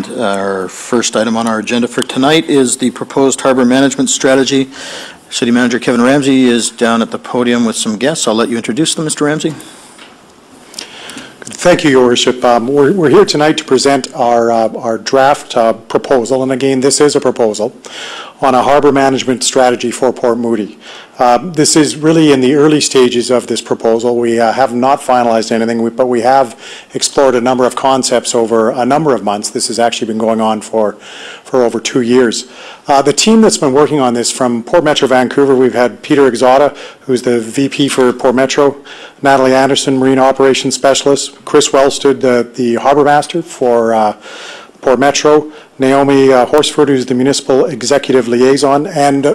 And our first item on our agenda for tonight is the proposed harbor management strategy. City Manager Kevin Ramsey is down at the podium with some guests. I'll let you introduce them, Mr. Ramsey. Thank you, Your Worship. We're here tonight to present our draft proposal, and again, this is a proposal on a harbour management strategy for Port Moody. This is really in the early stages of this proposal. We have not finalized anything, but we have explored a number of concepts over a number of months. This has actually been going on for over 2 years. The team that's been working on this from Port Metro Vancouver, we've had Peter Exotta, who's the VP for Port Metro, Natalie Anderson, Marine Operations Specialist, Chris Wellstood, the Harbour Master for Port Metro, Naomi Horsford, who's the Municipal Executive Liaison, and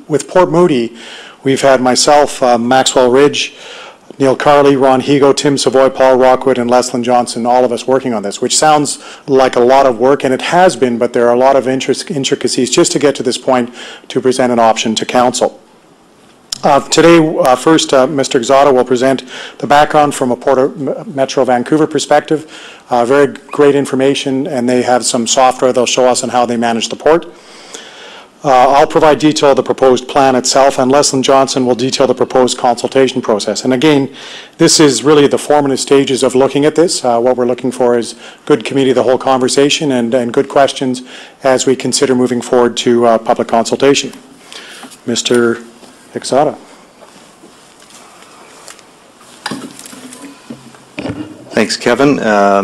with Port Moody, we've had myself, Maxwell Ridge, Neil Carley, Ron Higo, Tim Savoy, Paul Rockwood, and Leslyn Johnson, all of us working on this, which sounds like a lot of work, and it has been, but there are a lot of intricacies just to get to this point to present an option to Council. Today, first, Mr. Exotta will present the background from a Port Metro Vancouver perspective. Very great information, and they have some software they'll show us on how they manage the port. I'll provide detail of the proposed plan itself, and Leslyn Johnson will detail the proposed consultation process. And again, this is really the formative stages of looking at this. What we're looking for is good committee of the whole conversation and good questions as we consider moving forward to public consultation. Mr. Exotta. Thanks, Kevin.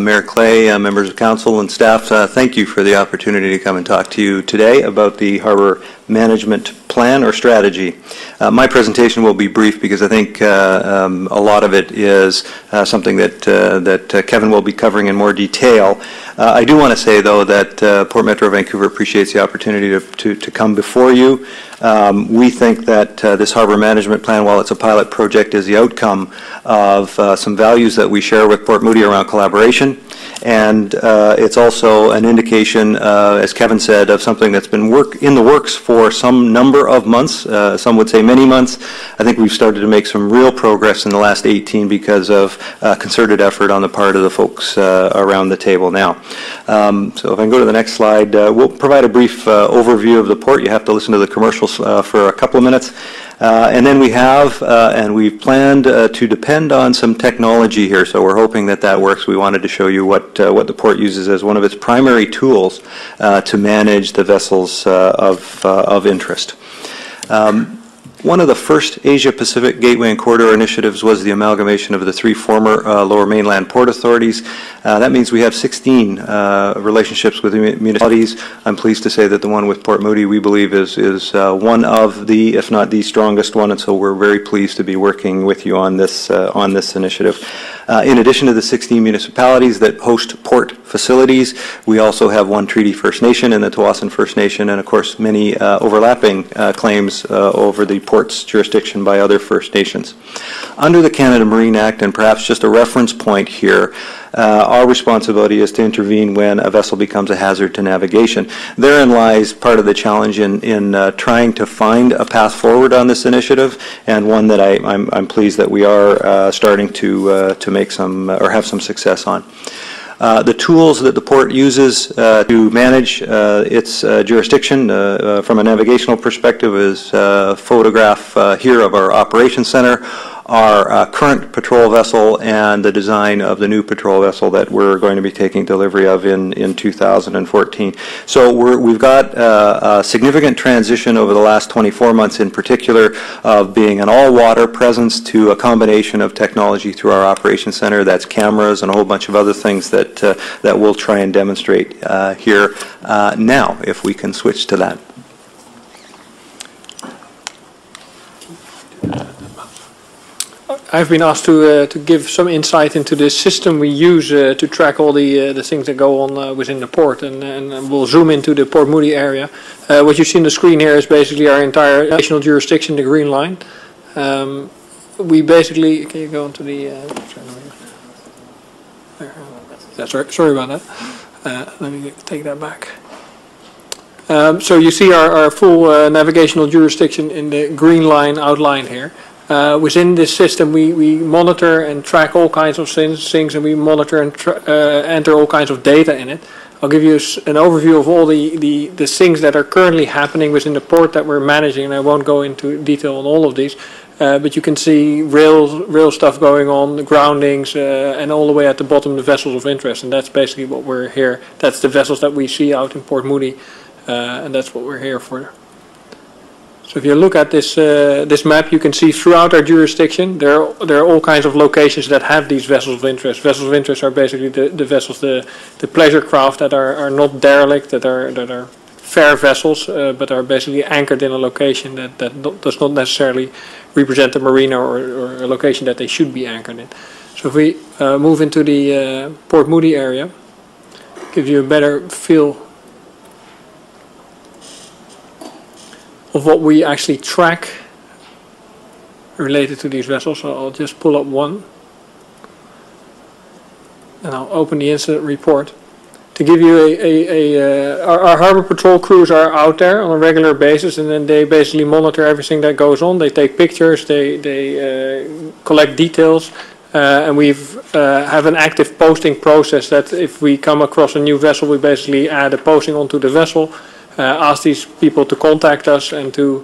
Mayor Clay, members of council and staff, thank you for the opportunity to come and talk to you today about the harbour management plan or strategy. My presentation will be brief because I think a lot of it is something that Kevin will be covering in more detail. I do want to say, though, that Port Metro Vancouver appreciates the opportunity to come before you. We think that this harbour management plan, while it's a pilot project, is the outcome of some values that we share with Port Moody around collaboration. And it's also an indication, as Kevin said, of something that's been in the works for some number of months. Some would say many months. I think we've started to make some real progress in the last 18 because of concerted effort on the part of the folks around the table now. So if I can go to the next slide, we'll provide a brief overview of the port. You have to listen to the commercials for a couple of minutes. And then we have, and we've planned to depend on some technology here, so we're hoping that that works. We wanted to show you what the port uses as one of its primary tools to manage the vessels of interest. One of the first Asia-Pacific Gateway and Corridor initiatives was the amalgamation of the 3 former Lower Mainland Port Authorities. That means we have 16 relationships with municipalities. I'm pleased to say that the one with Port Moody, we believe, is one of the, if not the strongest one, and so we're very pleased to be working with you on this initiative. In addition to the 16 municipalities that host port facilities, we also have 1 Treaty First Nation in the Tawasin First Nation, and of course many overlapping claims over the port's jurisdiction by other First Nations. Under the Canada Marine Act, and perhaps just a reference point here, our responsibility is to intervene when a vessel becomes a hazard to navigation. Therein lies part of the challenge in trying to find a path forward on this initiative, and one that I'm pleased that we are starting to make some or have some success on. The tools that the port uses to manage its jurisdiction from a navigational perspective is a photograph here of our operations center, our current patrol vessel, and the design of the new patrol vessel that we're going to be taking delivery of in 2014. So we've got a significant transition over the last 24 months in particular of being an all-water presence to a combination of technology through our operations center. That's cameras and a whole bunch of other things that we'll try and demonstrate here now, if we can switch to that. I've been asked to give some insight into the system we use to track all the things that go on within the port, and we'll zoom into the Port Moody area. What you see on the screen here is basically our entire national jurisdiction, the green line. We basically, can you go into the, sorry about that. Let me take that back. So you see our full navigational jurisdiction in the green line outlined here. Within this system, we monitor and track all kinds of things, and we monitor and enter all kinds of data in it. I'll give you an overview of all the things that are currently happening within the port that we're managing, and I won't go into detail on all of these. But you can see rail stuff going on, the groundings, and all the way at the bottom the vessels of interest, and that's basically what we're here. That's the vessels that we see out in Port Moody, and that's what we're here for. So if you look at this this map, you can see throughout our jurisdiction there are all kinds of locations that have these vessels of interest. Vessels of interest are basically the vessels, the pleasure craft that are not derelict, that are fair vessels, but are basically anchored in a location that does not necessarily represent a marina or a location that they should be anchored in. So if we move into the Port Moody area, gives you a better feel of what we actually track related to these vessels. So I'll just pull up one and I'll open the incident report. To give you our harbor patrol crews are out there on a regular basis, and then they basically monitor everything that goes on. They take pictures, they collect details, and we've have an active posting process that if we come across a new vessel, we basically add a posting onto the vessel, ask these people to contact us and to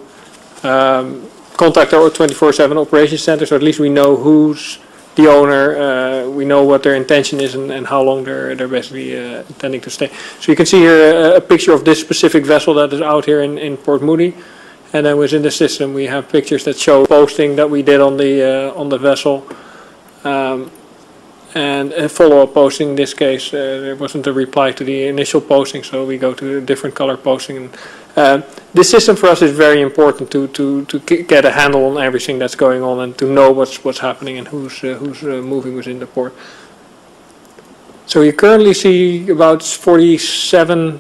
contact our 24/7 operations center, so at least we know who's the owner, we know what their intention is and how long they're basically intending to stay. So you can see here a picture of this specific vessel that is out here in Port Moody, and then within the system we have pictures that show posting that we did on the vessel, and a follow-up posting. In this case, there wasn't a reply to the initial posting, so we go to a different color posting. This system for us is very important to get a handle on everything that's going on and to know what's happening and who's moving within the port. So you currently see about 47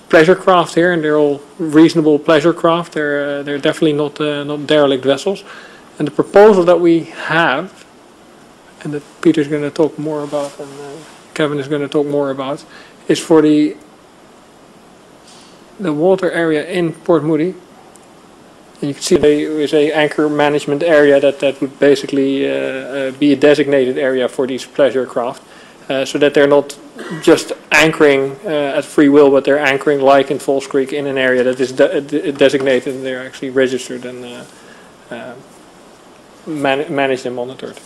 pleasure craft here, and they're all reasonable pleasure craft. They're definitely not derelict vessels. And the proposal that we have, and that Peter's going to talk more about, and Kevin is going to talk more about, is for the water area in Port Moody. And you can see there is a anchor management area that would basically be a designated area for these pleasure craft, so that they're not just anchoring at free will, but they're anchoring like in Falls Creek in an area that is designated, and they're actually registered and managed and monitored.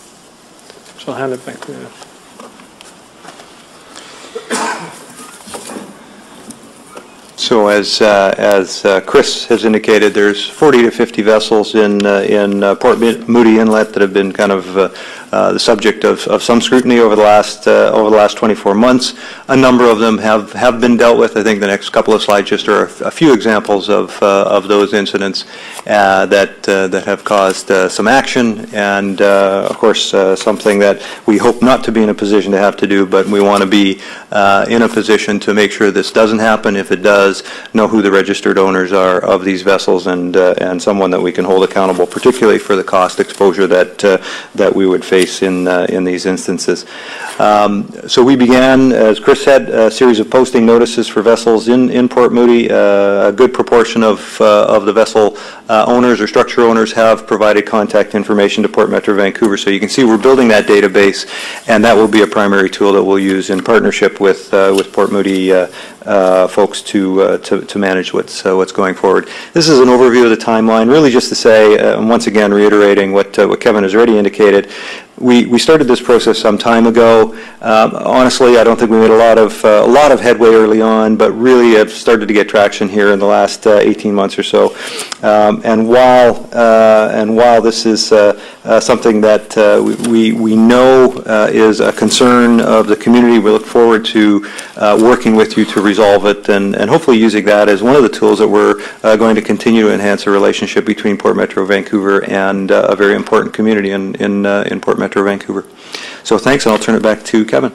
So I'll hand it back to you. So as Chris has indicated, there's 40 to 50 vessels in Port Moody Inlet that have been kind of the subject of some scrutiny over the last 24 months. A number of them have been dealt with. I think the next couple of slides just are a few examples of those incidents that have caused some action, and of course something that we hope not to be in a position to have to do, but we want to be in a position to make sure this doesn't happen. If it does, know who the registered owners are of these vessels, and someone that we can hold accountable, particularly for the cost exposure that we would face in these instances. So we began, as Chris said, a series of posting notices for vessels in Port Moody. A good proportion of the vessel owners or structure owners have provided contact information to Port Metro Vancouver. So you can see we're building that database, and that will be a primary tool that we'll use in partnership with Port Moody folks to manage what's going forward. This is an overview of the timeline, really just to say, once again reiterating what Kevin has already indicated. We started this process some time ago. Honestly, I don't think we made a lot of headway early on, but really have started to get traction here in the last 18 months or so. And while this is something that we know is a concern of the community, we look forward to working with you to resolve it, and hopefully using that as one of the tools that we're going to continue to enhance a relationship between Port Metro Vancouver and a very important community in Port Metro Vancouver. So thanks, and I'll turn it back to Kevin.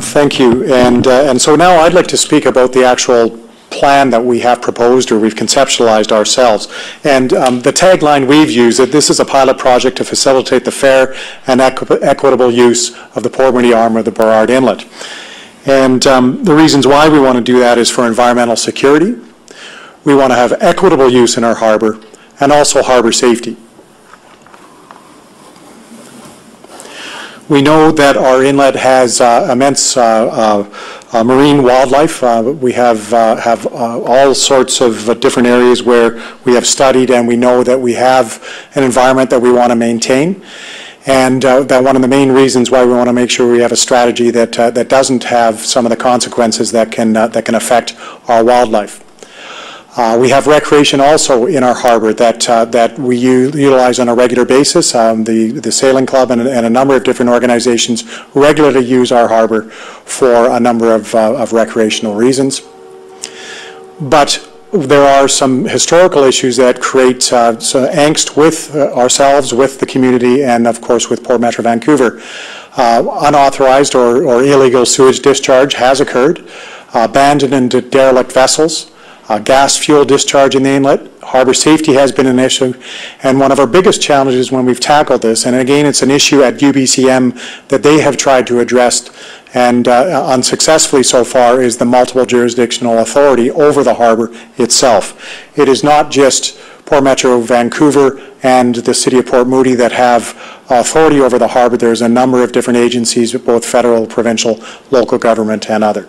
Thank you. And so now I'd like to speak about the actual plan that we have proposed or we've conceptualized ourselves. And the tagline we've used that this is a pilot project to facilitate the fair and equitable use of the Port Moody arm of the Burrard Inlet. And the reasons why we want to do that is for environmental security. We want to have equitable use in our harbour, and also harbor safety. We know that our inlet has immense marine wildlife. We have all sorts of different areas where we have studied, and we know that we have an environment that we want to maintain. And that one of the main reasons why we want to make sure we have a strategy that that doesn't have some of the consequences that can affect our wildlife. We have recreation also in our harbor that we utilize on a regular basis. The Sailing Club and a number of different organizations regularly use our harbor for a number of recreational reasons. But there are some historical issues that create some angst with ourselves, with the community, and of course with Port Metro Vancouver. Unauthorized or illegal sewage discharge has occurred, abandoned and derelict vessels, gas fuel discharge in the inlet. Harbor safety has been an issue, and one of our biggest challenges when we've tackled this, and again it's an issue at UBCM that they have tried to address and unsuccessfully so far, is the multiple jurisdictional authority over the harbor itself. It is not just Port Metro Vancouver and the City of Port Moody that have authority over the harbor. There's a number of different agencies, both federal, provincial, local government, and other.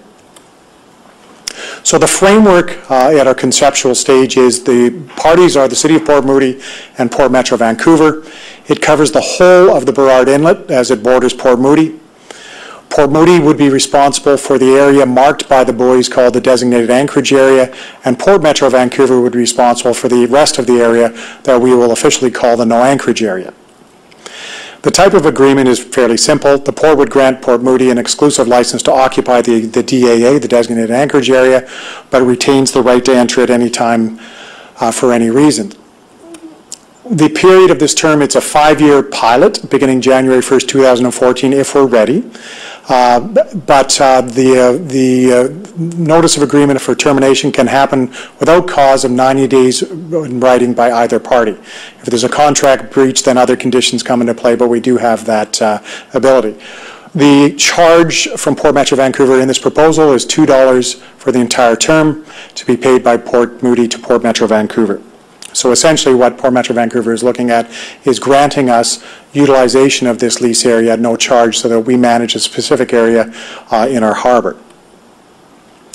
So the framework at our conceptual stage is the parties are the City of Port Moody and Port Metro Vancouver. It covers the whole of the Burrard Inlet as it borders Port Moody. Port Moody would be responsible for the area marked by the buoys called the designated anchorage area, and Port Metro Vancouver would be responsible for the rest of the area that we will officially call the no anchorage area. The type of agreement is fairly simple. The Port would grant Port Moody an exclusive license to occupy the DAA, the designated anchorage area, but retains the right to enter at any time for any reason. The period of this term, it's a 5-year pilot beginning January 1st, 2014, if we're ready. But the notice of agreement for termination can happen without cause of 90 days in writing by either party. If there's a contract breach, then other conditions come into play, but we do have that ability. The charge from Port Metro Vancouver in this proposal is $2 for the entire term to be paid by Port Moody to Port Metro Vancouver. So essentially what Port Metro Vancouver is looking at is granting us utilization of this lease area at no charge so that we manage a specific area in our harbor.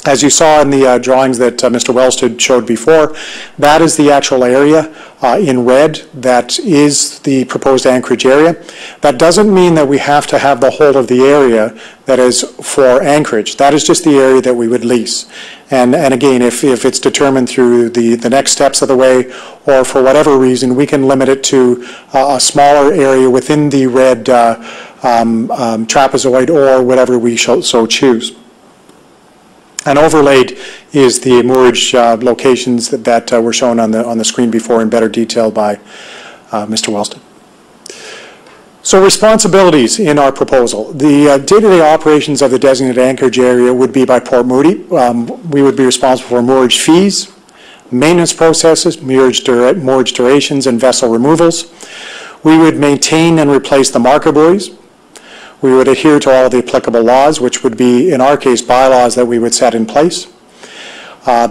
As you saw in the drawings that Mr. Wellstead showed before, that is the actual area in red that is the proposed anchorage area. That doesn't mean that we have to have the whole of the area that is for anchorage. That is just the area that we would lease. And again, if it's determined through the next steps of the way, or for whatever reason, we can limit it to a smaller area within the red trapezoid or whatever we so choose. And overlaid is the moorage locations that were shown on the screen before in better detail by Mr. Wellstead. So responsibilities in our proposal. The day-to-day operations of the designated anchorage area would be by Port Moody. We would be responsible for moorage fees, maintenance processes, moorage durations, and vessel removals. We would maintain and replace the marker buoys. We would adhere to all the applicable laws, which would be, in our case, bylaws that we would set in place. We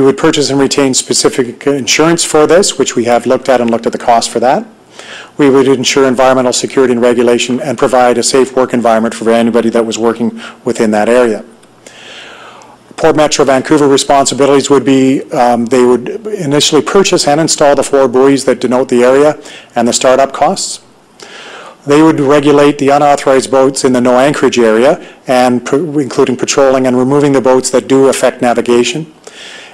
would purchase and retain specific insurance for this, which we have looked at the cost for that. We would ensure environmental security and regulation and provide a safe work environment for anybody that was working within that area. Port Metro Vancouver responsibilities would be, they would initially purchase and install the 4 buoys that denote the area and the startup costs. They would regulate the unauthorized boats in the no anchorage area, and including patrolling and removing the boats that do affect navigation.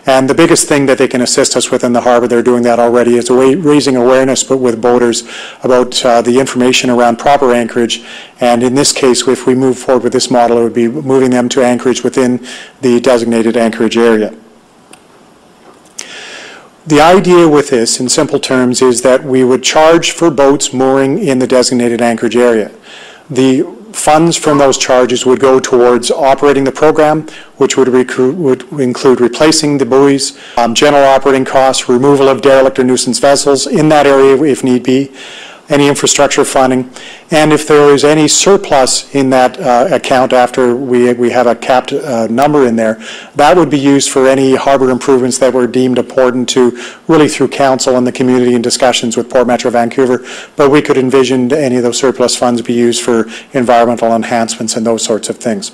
And the biggest thing that they can assist us with in the harbor, they're doing that already, is raising awareness with boaters about the information around proper anchorage. And in this case, if we move forward with this model, it would be moving them to anchorage within the designated anchorage area. The idea with this, in simple terms, is that we would charge for boats mooring in the designated anchorage area. The funds from those charges would go towards operating the program, which would include replacing the buoys, general operating costs, removal of derelict or nuisance vessels in that area if need be, any infrastructure funding, and if there is any surplus in that account after we have a capped number in there, that would be used for any harbour improvements that were deemed important to really through council and the community in discussions with Port Metro Vancouver. But we could envision any of those surplus funds be used for environmental enhancements and those sorts of things.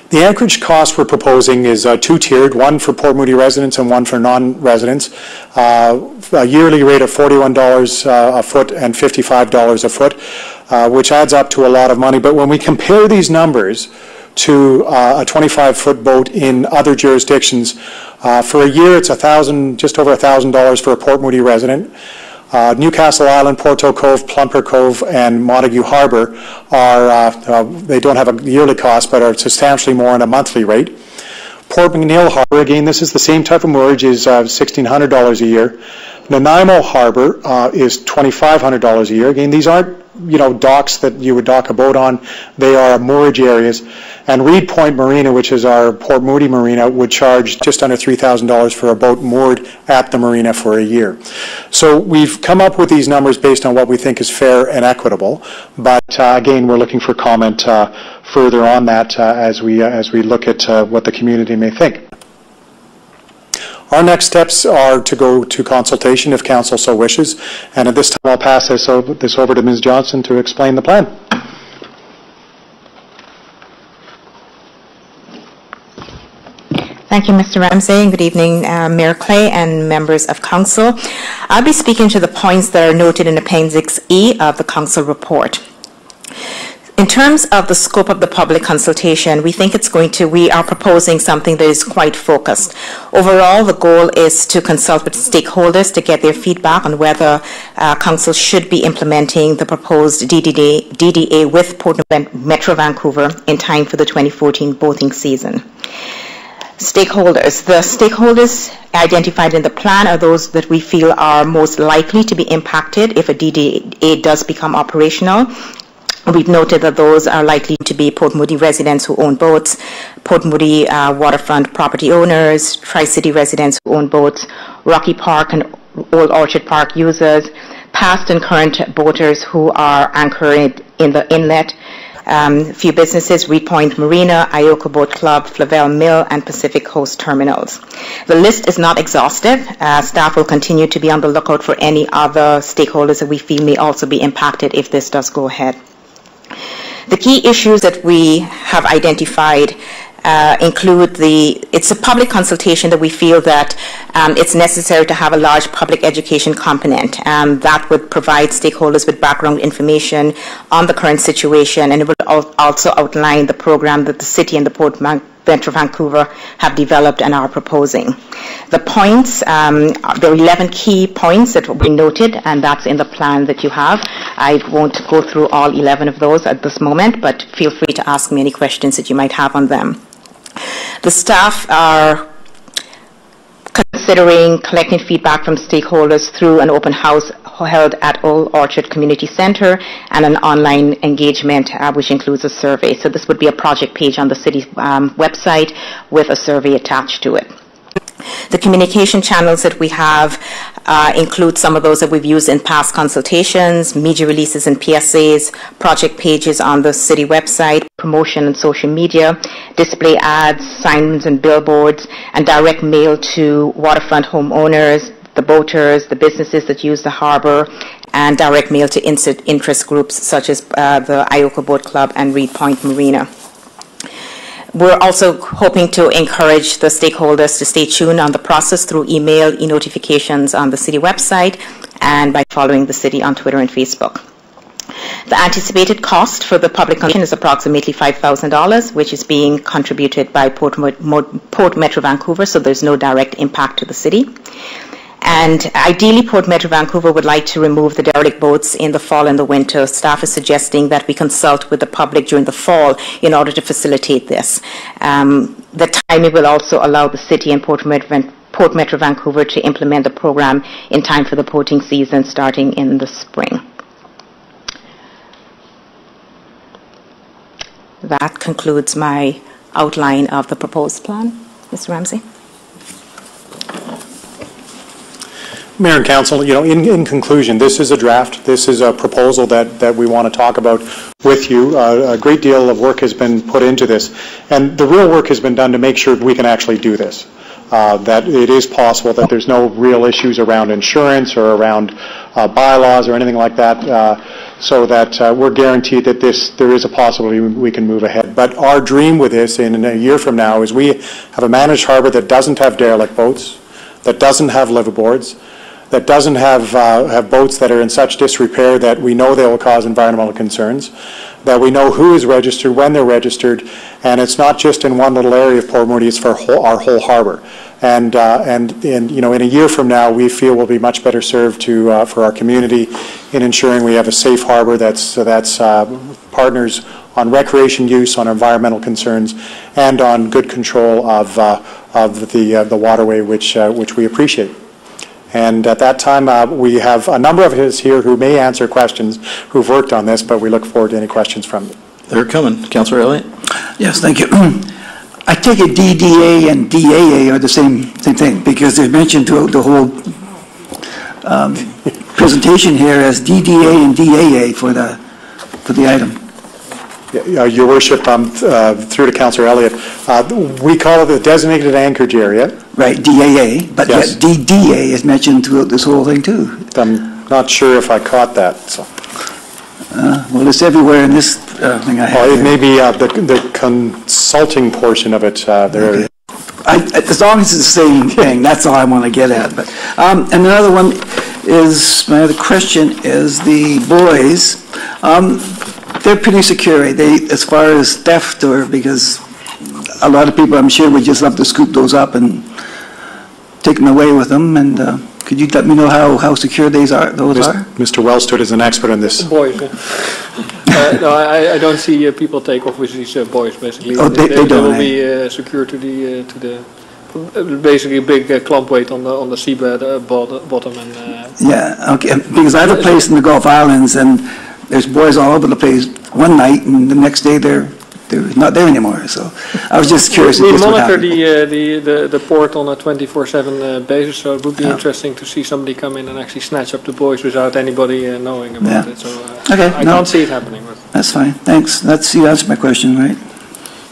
The anchorage cost we're proposing is two-tiered, one for Port Moody residents and one for non-residents. A yearly rate of $41 a foot and $55 a foot, which adds up to a lot of money. But when we compare these numbers to a 25-foot boat in other jurisdictions, for a year it's just over $1,000 for a Port Moody resident. Newcastle Island, Porto Cove, Plumper Cove, and Montague Harbour they don't have a yearly cost, but are substantially more on a monthly rate. Port McNeill Harbour, again, this is the same type of moorage, is $1,600 a year. Nanaimo Harbour is $2,500 a year. Again, these aren't docks that you would dock a boat on. They are moorage areas. And Reed Point Marina, which is our Port Moody Marina, would charge just under $3,000 for a boat moored at the marina for a year. So we've come up with these numbers based on what we think is fair and equitable. But again, we're looking for comment further on that as we look at what the community may think. Our next steps are to go to consultation if council so wishes, and at this time I'll pass this over to Ms. Johnson to explain the plan. Thank you, Mr. Ramsey. Good evening, Mayor Clay and members of Council. I'll be speaking to the points that are noted in Appendix E of the Council report. In terms of the scope of the public consultation, we are proposing something that is quite focused. Overall, the goal is to consult with stakeholders to get their feedback on whether Council should be implementing the proposed DDA with Port Metro Vancouver in time for the 2014 boating season. Stakeholders. The stakeholders identified in the plan are those that we feel are most likely to be impacted if a DDA does become operational. We've noted that those are likely to be Port Moody residents who own boats, Port Moody waterfront property owners, Tri-City residents who own boats, Rocky Park and Old Orchard Park users, past and current boaters who are anchored in the inlet, a few businesses, Reed Point Marina, Ioka Boat Club, Flavel Mill, and Pacific Coast Terminals. The list is not exhaustive. Staff will continue to be on the lookout for any other stakeholders that we feel may also be impacted if this does go ahead. The key issues that we have identified include it's a public consultation that we feel that it's necessary to have a large public education component that would provide stakeholders with background information on the current situation, and it would also outline the program that the city and the Port Metro Vancouver have developed and are proposing. The points, there are 11 key points that we noted, and that's in the plan that you have. I won't go through all 11 of those at this moment, but feel free to ask me any questions that you might have on them. The staff are considering collecting feedback from stakeholders through an open house held at Old Orchard Community Centre and an online engagement which includes a survey. So this would be a project page on the city's website with a survey attached to it. The communication channels that we have include some of those that we've used in past consultations, media releases and PSAs, project pages on the city website, promotion and social media, display ads, signs and billboards, and direct mail to waterfront homeowners, the boaters, the businesses that use the harbour, and direct mail to interest groups such as the Ioka Boat Club and Reed Point Marina. We're also hoping to encourage the stakeholders to stay tuned on the process through email, e-notifications on the city website, and by following the city on Twitter and Facebook. The anticipated cost for the public consultation is approximately $5,000, which is being contributed by Port Metro Vancouver, so there's no direct impact to the city. And ideally, Port Metro Vancouver would like to remove the derelict boats in the fall and the winter. Staff is suggesting that we consult with the public during the fall in order to facilitate this. The timing will also allow the city and Port Metro Vancouver to implement the program in time for the boating season starting in the spring. That concludes my outline of the proposed plan. Mr. Ramsey. Mayor and Council, in conclusion, this is a draft. This is a proposal that we want to talk about with you. A great deal of work has been put into this, and the real work has been done to make sure we can actually do this. That it is possible, that there's no real issues around insurance or around bylaws or anything like that, so that we're guaranteed that there is a possibility we can move ahead. But our dream with this in a year from now is we have a managed harbor that doesn't have derelict boats, that doesn't have liveaboards, that doesn't have boats that are in such disrepair that we know they will cause environmental concerns, that we know who is registered, when they're registered, and it's not just in one little area of Port Moody, it's for our whole harbor. And in a year from now, we feel we'll be much better served for our community in ensuring we have a safe harbor that's partners on recreation use, on environmental concerns, and on good control of the waterway, which we appreciate. And at that time, we have a number of us here who may answer questions who've worked on this, but we look forward to any questions from them. They're coming. Councillor Elliott? Yes, thank you. I take it DDA and DAA are the same thing, because they're mentioned throughout the whole presentation here as DDA and DAA for the item. Your Worship, through to Councillor Elliott, we call it the designated anchorage area. Right, DAA, but Yes. yet DDA is mentioned throughout this whole thing too. I'm not sure if I caught that. So. Well, it's everywhere in this thing I have. It may be the consulting portion of it. There. Okay. As long as it's the same thing, that's all I want to get at. But and another one is, my other question is the buoys. They're pretty secure. As far as theft, or because a lot of people, I'm sure, would just love to scoop those up and take them away with them. And could you let me know how secure those are? Mr. Wellstood is an expert on this. Boys. No, I don't see people take off with these boys. Basically, Oh, they don't. They will be secured to the basically a big clump weight on the seabed bottom and. Yeah. Okay. Because I have a place in the Gulf Islands, and there's boys all over the place one night, and the next day they're not there anymore. So I was just curious. We if this would monitor happen. the port on a 24/7 basis, so it would be interesting to see somebody come in and actually snatch up the boys without anybody knowing about it. So I can't see it happening. But. That's fine. Thanks. You answered my question, right?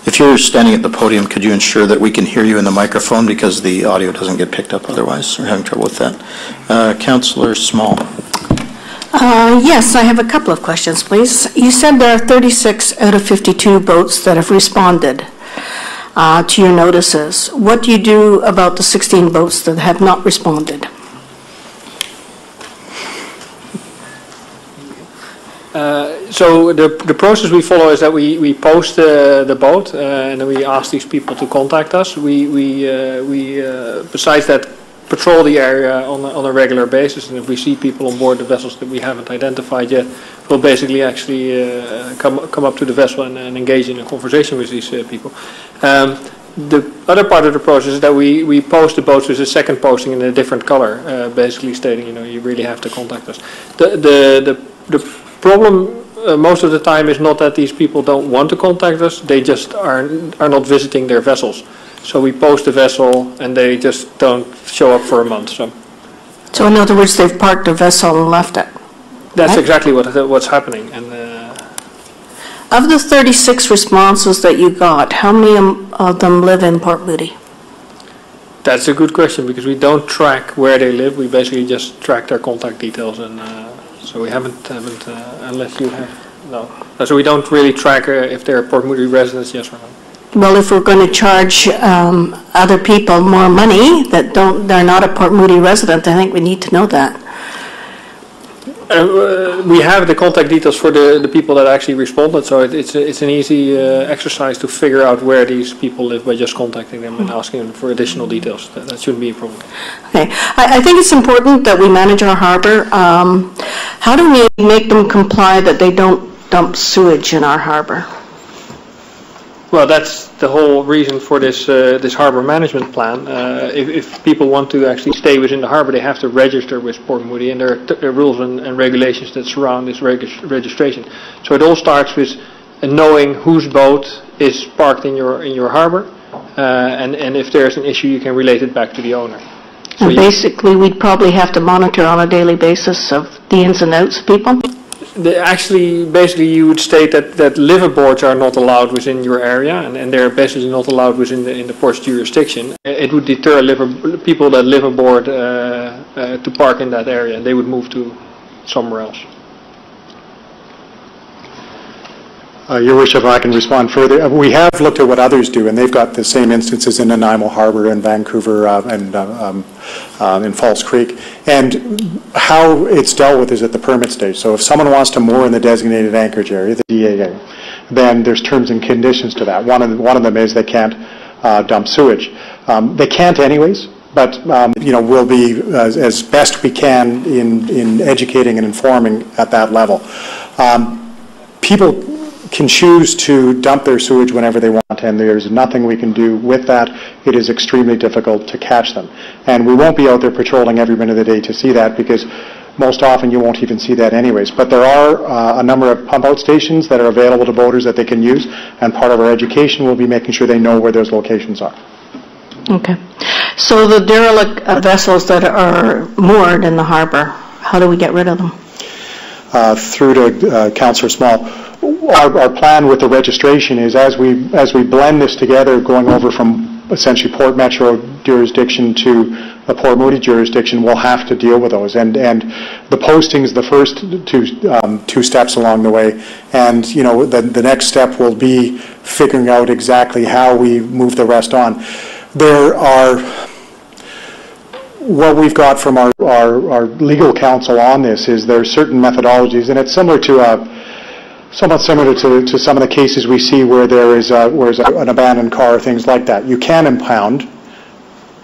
If you're standing at the podium, could you ensure that we can hear you in the microphone, because the audio doesn't get picked up otherwise? We're having trouble with that. Councillor Small. Yes, I have a couple of questions, please. You said there are 36 out of 52 boats that have responded to your notices. What do you do about the 16 boats that have not responded? So the process we follow is that we post the boat and then we ask these people to contact us. We besides that, patrol the area on a regular basis, and if we see people on board the vessels that we haven't identified yet, we'll basically actually come up to the vessel and engage in a conversation with these people. The other part of the process is that we post the boats with a second posting in a different color, basically stating, you really have to contact us. The problem most of the time is not that these people don't want to contact us, they just are not visiting their vessels. So we post the vessel and they just don't show up for a month. So in other words, they've parked their vessel and left it? That's exactly what's happening. And of the 36 responses that you got, how many of them live in Port Moody? That's a good question, because we don't track where they live. We basically just track their contact details, and so we haven't unless you have no. So we don't really track if they're Port Moody residents, yes or no. Well, if we're going to charge other people more money they're not a Port Moody resident, I think we need to know that. We have the contact details for the people that actually responded, so it's an easy exercise to figure out where these people live by just contacting them and asking them for additional details. That shouldn't be a problem. Okay, I think it's important that we manage our harbor. How do we make them comply that they don't dump sewage in our harbor? Well, that's the whole reason for this this harbor management plan. If people want to actually stay within the harbor, they have to register with Port Moody, and there are rules and regulations that surround this registration. So it all starts with knowing whose boat is parked in your harbor, and if there's an issue, you can relate it back to the owner. So And basically, we'd probably have to monitor on a daily basis of the ins and outs of people? Basically, you would state that liverboards are not allowed within your area, and they're basically not allowed within the port's jurisdiction. It would deter people that liverboard to park in that area, and they would move to somewhere else. Your Worship, I can respond further. We have looked at what others do, and they've got the same instances in Nanaimo Harbour and Vancouver and in Falls Creek. And how it's dealt with is at the permit stage. So if someone wants to moor in the designated anchorage area, the DAA, then there's terms and conditions to that. One of them is they can't dump sewage. They can't anyways, but we'll be as best we can in educating and informing at that level. People can choose to dump their sewage whenever they want, and there's nothing we can do with that. It is extremely difficult to catch them. And we won't be out there patrolling every minute of the day to see that, because most often you won't even see that anyways. But there are a number of pump out stations that are available to boaters that they can use, and part of our education will be making sure they know where those locations are. Okay. So the derelict vessels that are moored in the harbor, how do we get rid of them? Through to Councillor Small. Our plan with the registration is as we blend this together, going over from essentially Port Metro jurisdiction to the Port Moody jurisdiction, we'll have to deal with those. And the posting is the first two steps along the way. And the next step will be figuring out exactly how we move the rest on. What we've got from our legal counsel on this is there are certain methodologies, and it's similar to somewhat similar to some of the cases we see where there is an abandoned car, things like that. You can impound,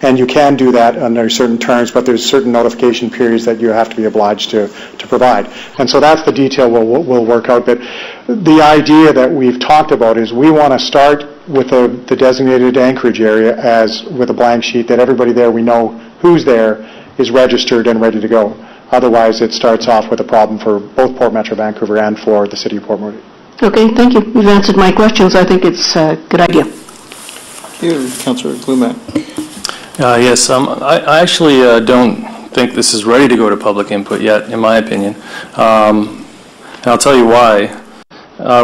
and you can do that under certain terms, but there's certain notification periods that you have to be obliged to provide. And so that's the detail we'll work out. But the idea that we've talked about is we want to start with the designated anchorage area as with a blank sheet, that everybody there, we know who's there, is registered and ready to go. Otherwise, it starts off with a problem for both Port Metro Vancouver and for the City of Port Moody. Okay, thank you. You've answered my questions. I think it's a good idea. Thank you, Councillor Glumac. Yes, I actually don't think this is ready to go to public input yet, in my opinion. And I'll tell you why.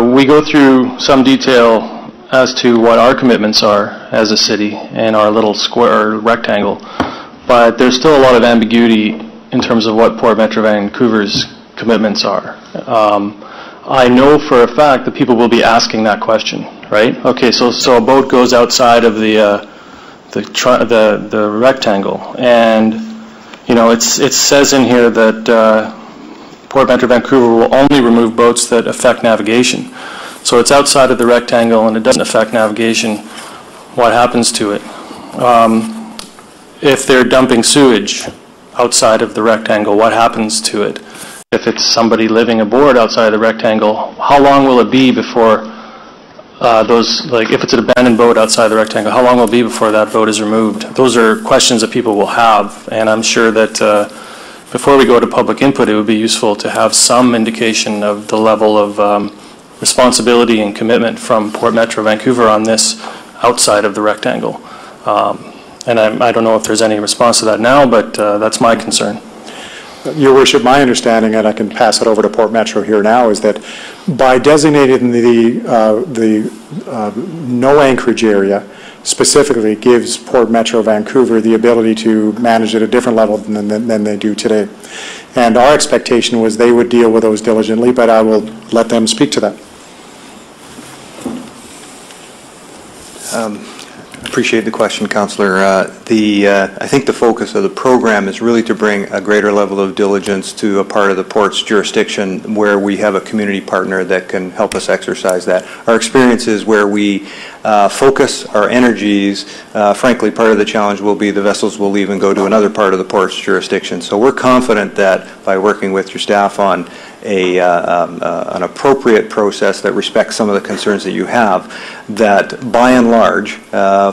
We go through some detail as to what our commitments are as a city and our little square or rectangle, but there's still a lot of ambiguity in terms of what Port Metro Vancouver's commitments are. I know for a fact that people will be asking that question, right? Okay, so a boat goes outside of the rectangle, and it says in here that Port Metro Vancouver will only remove boats that affect navigation. So it's outside of the rectangle and it doesn't affect navigation. What happens to it? If they're dumping sewage outside of the rectangle, what happens to it? If it's somebody living aboard outside of the rectangle, how long will it be before if it's an abandoned boat outside the rectangle, how long will it be before that boat is removed? Those are questions that people will have, and I'm sure that before we go to public input, it would be useful to have some indication of the level of responsibility and commitment from Port Metro Vancouver on this outside of the rectangle. And I don't know if there's any response to that now, but that's my concern. Your Worship, my understanding, and I can pass it over to Port Metro here now, is that by designating the no anchorage area specifically gives Port Metro Vancouver the ability to manage at a different level than they do today. And our expectation was they would deal with those diligently, but I will let them speak to that. Appreciate the question, Councillor. I think the focus of the program is really to bring a greater level of diligence to a part of the port's jurisdiction where we have a community partner that can help us exercise that. Our experience is where we focus our energies, frankly, part of the challenge will be the vessels will leave and go to another part of the port's jurisdiction. So we're confident that by working with your staff on an appropriate process that respects some of the concerns that you have, that by and large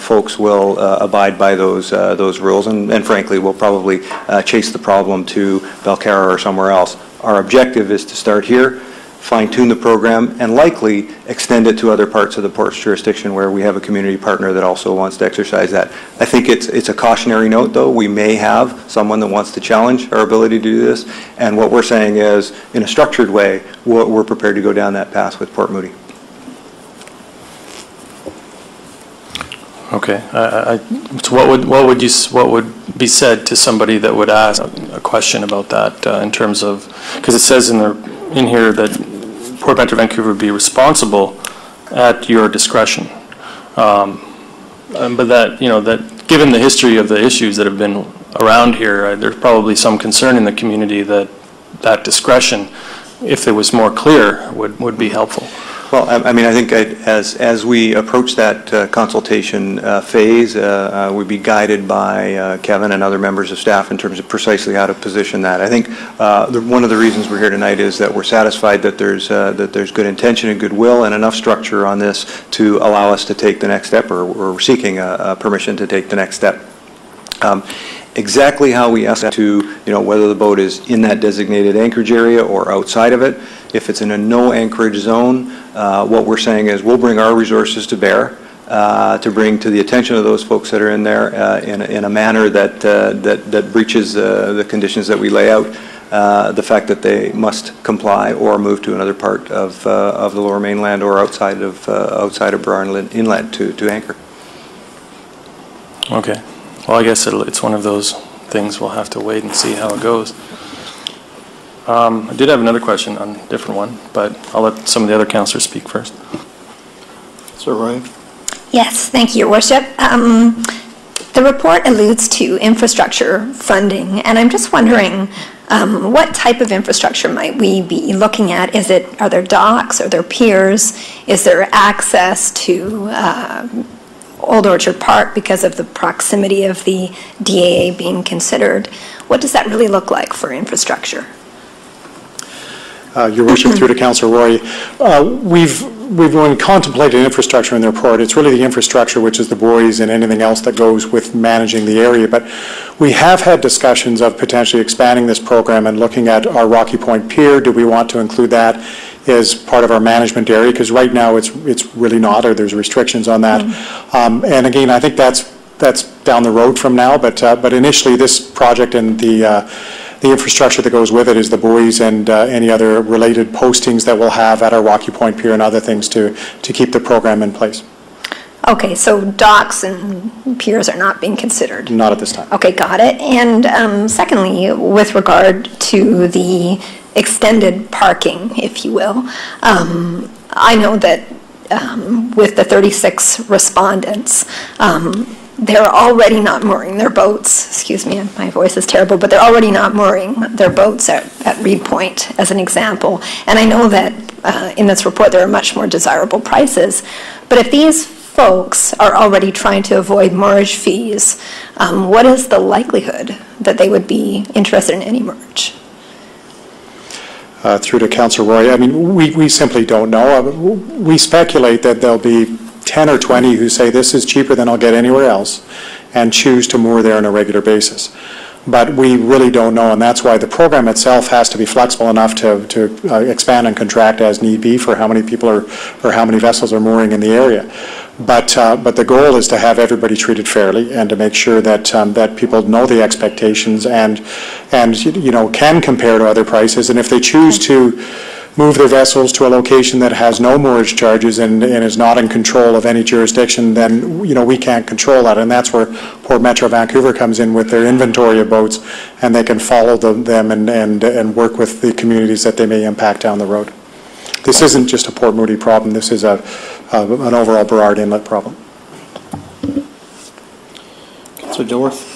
folks will abide by those rules, and frankly will probably chase the problem to Belcarra or somewhere else. Our objective is to start here, fine-tune the program, and likely extend it to other parts of the port's jurisdiction where we have a community partner that also wants to exercise that. I think it's a cautionary note, though. We may have someone that wants to challenge our ability to do this, and what we're saying is, in a structured way, we're prepared to go down that path with Port Moody. Okay. So what would be said to somebody that would ask a question about that in terms of, because it says in here that Port Metro Vancouver would be responsible at your discretion, but that that given the history of the issues that have been around here, there's probably some concern in the community that that discretion, if it was more clear, would be helpful. Well, I mean, I think as we approach that consultation phase, we'd be guided by Kevin and other members of staff in terms of precisely how to position that. I think one of the reasons we're here tonight is that we're satisfied that there's good intention and goodwill and enough structure on this to allow us to take the next step, or we're seeking permission to take the next step. Exactly how we ask to, whether the boat is in that designated anchorage area or outside of it. If it's in a no anchorage zone, what we're saying is we'll bring our resources to bear to bring to the attention of those folks that are in there in a manner that breaches the conditions that we lay out. The fact that they must comply or move to another part of the Lower Mainland or outside of Brown Inlet to anchor. Okay. Well, I guess it's one of those things we'll have to wait and see how it goes. I did have another question on a different one, but I'll let some of the other councillors speak first. Sir Roy? Yes, thank you, Your Worship. The report alludes to infrastructure funding, and I'm just wondering what type of infrastructure might we be looking at? Are there docks? Are there piers? Is there access to Old Orchard Park because of the proximity of the DAA being considered? What does that really look like for infrastructure? Your Worship, through to Councillor Roy, we've contemplated infrastructure in the report. It's really the infrastructure, which is the buoys and anything else that goes with managing the area. But we have had discussions of potentially expanding this program and looking at our Rocky Point Pier. Do we want to include that as part of our management area? Because right now it's really not, or there's restrictions on that. And again, I think that's down the road from now. But initially, this project and the infrastructure that goes with it is the buoys and any other related postings that we'll have at our Rocky Point Pier and other things to keep the program in place. Okay, so docks and piers are not being considered? Not at this time. Okay, got it. And secondly, with regard to the extended parking, if you will, I know that with the 36 respondents, they're already not mooring their boats. Excuse me, my voice is terrible, but they're already not mooring their boats at Reed Point, as an example. And I know that in this report there are much more desirable prices. But if these folks are already trying to avoid moorage fees, what is the likelihood that they would be interested in any moorage? Through to Councillor Roy, I mean, we simply don't know. We speculate that there'll be 10 or 20 who say this is cheaper than I'll get anywhere else and choose to moor there on a regular basis. But we really don't know, and that's why the program itself has to be flexible enough to expand and contract as need be for how many people or how many vessels are mooring in the area. But the goal is to have everybody treated fairly and to make sure that that people know the expectations and can compare to other prices. And if they choose to move their vessels to a location that has no moorage charges and is not in control of any jurisdiction, then we can't control that, and that's where Port Metro Vancouver comes in with their inventory of boats, and they can follow them and work with the communities that they may impact down the road. This isn't just a Port Moody problem. This is an overall Burrard Inlet problem. Councillor Dilworth?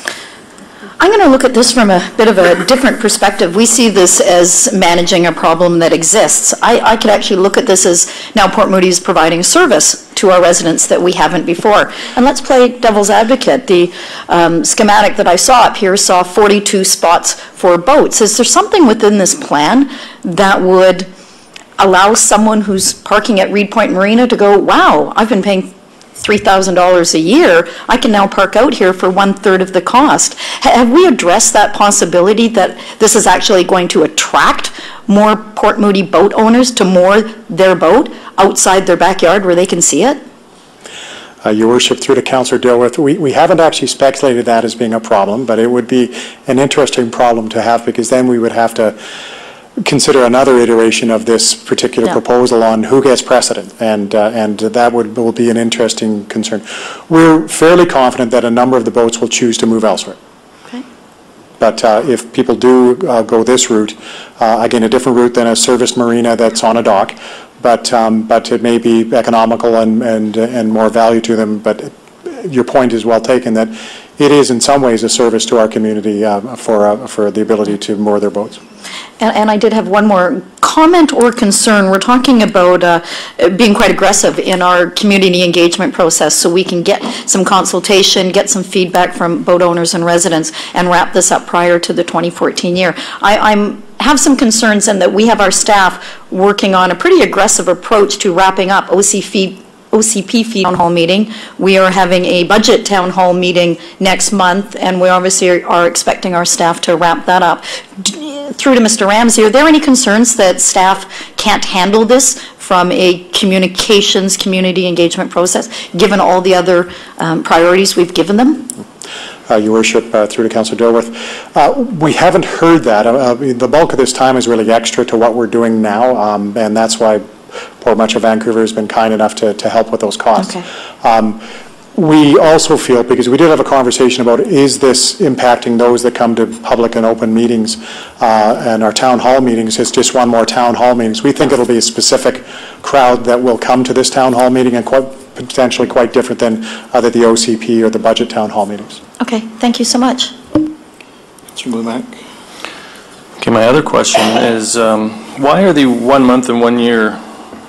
I'm going to look at this from a bit of a different perspective. We see this as managing a problem that exists. I could actually look at this as now Port Moody is providing service to our residents that we haven't before. And let's play devil's advocate. The schematic that I saw up here saw 42 spots for boats. Is there something within this plan that would allow someone who's parking at Reed Point Marina to go, wow, I've been paying $3,000 a year, I can now park out here for 1/3 of the cost? Have we addressed that possibility that this is actually going to attract attract more Port Moody boat owners to moor their boat outside their backyard where they can see it? Your Worship, through to Councillor Dilworth, we haven't actually speculated that as being a problem, but it would be an interesting problem to have, because then we would have to consider another iteration of this particular proposal on who gets precedent, and that will be an interesting concern. We're fairly confident that a number of the boats will choose to move elsewhere. Okay. But if people do go this route, again, a different route than a service marina that's on a dock, but it may be economical and more value to them. But your point is well taken, that it is in some ways a service to our community for the ability to moor their boats. And I did have one more comment or concern. We're talking about being quite aggressive in our community engagement process so we can get some consultation, get some feedback from boat owners and residents, and wrap this up prior to the 2014 year. I have some concerns in that we have our staff working on a pretty aggressive approach to wrapping up OCP fee town hall meeting. We are having a budget town hall meeting next month, and we obviously are expecting our staff to wrap that up. Through to Mr. Ramsey, are there any concerns that staff can't handle this from a communications, community engagement process, given all the other priorities we've given them? Your Worship, through to Councillor Dilworth, we haven't heard that. The bulk of this time is really extra to what we're doing now, and that's why Port Metro Vancouver has been kind enough to help with those costs. Okay. We also feel, because we did have a conversation about, is this impacting those that come to public and open meetings, and our town hall meetings is just one more town hall meetings. We think it'll be a specific crowd that will come to this town hall meeting, and potentially quite different than either the OCP or the budget town hall meetings. Okay, thank you so much. Mr. Blumack. Okay, my other question is, why are the 1 month and 1 year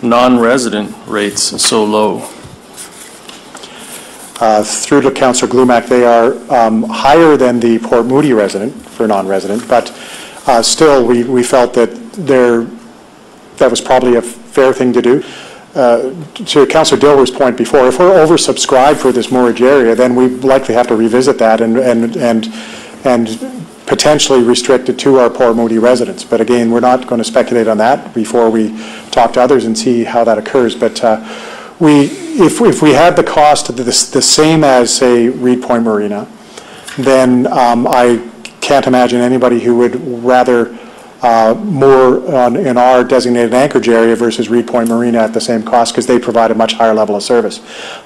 non-resident rates so low? Through to Councillor Glumac, they are higher than the Port Moody resident for non-resident, but still we felt that that was probably a fair thing to do. To Councillor Dilworth's point before, if we're oversubscribed for this moorage area, then we likely have to revisit that and potentially restrict it to our Port Moody residents. But again, we're not going to speculate on that before we talk to others and see how that occurs. But if we had the cost the same as, say, Reed Point Marina, then I can't imagine anybody who would rather moor in our designated anchorage area versus Reed Point Marina at the same cost, because they provide a much higher level of service.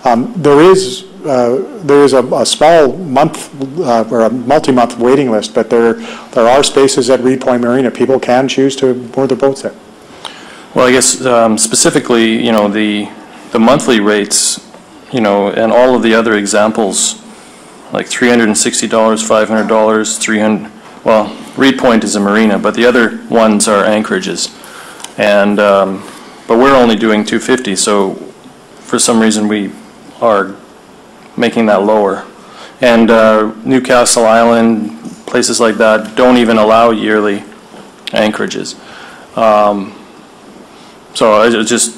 There is a small month or a multi-month waiting list, but there are spaces at Reed Point Marina. People can choose to moor their boats there. Well, I guess specifically, you know, the monthly rates, you know, and all of the other examples, like $360, $500, $300. Well, Reed Point is a marina, but the other ones are anchorages, and but we're only doing $250. So for some reason we are making that lower, and Newcastle Island, places like that don't even allow yearly anchorages. So I was just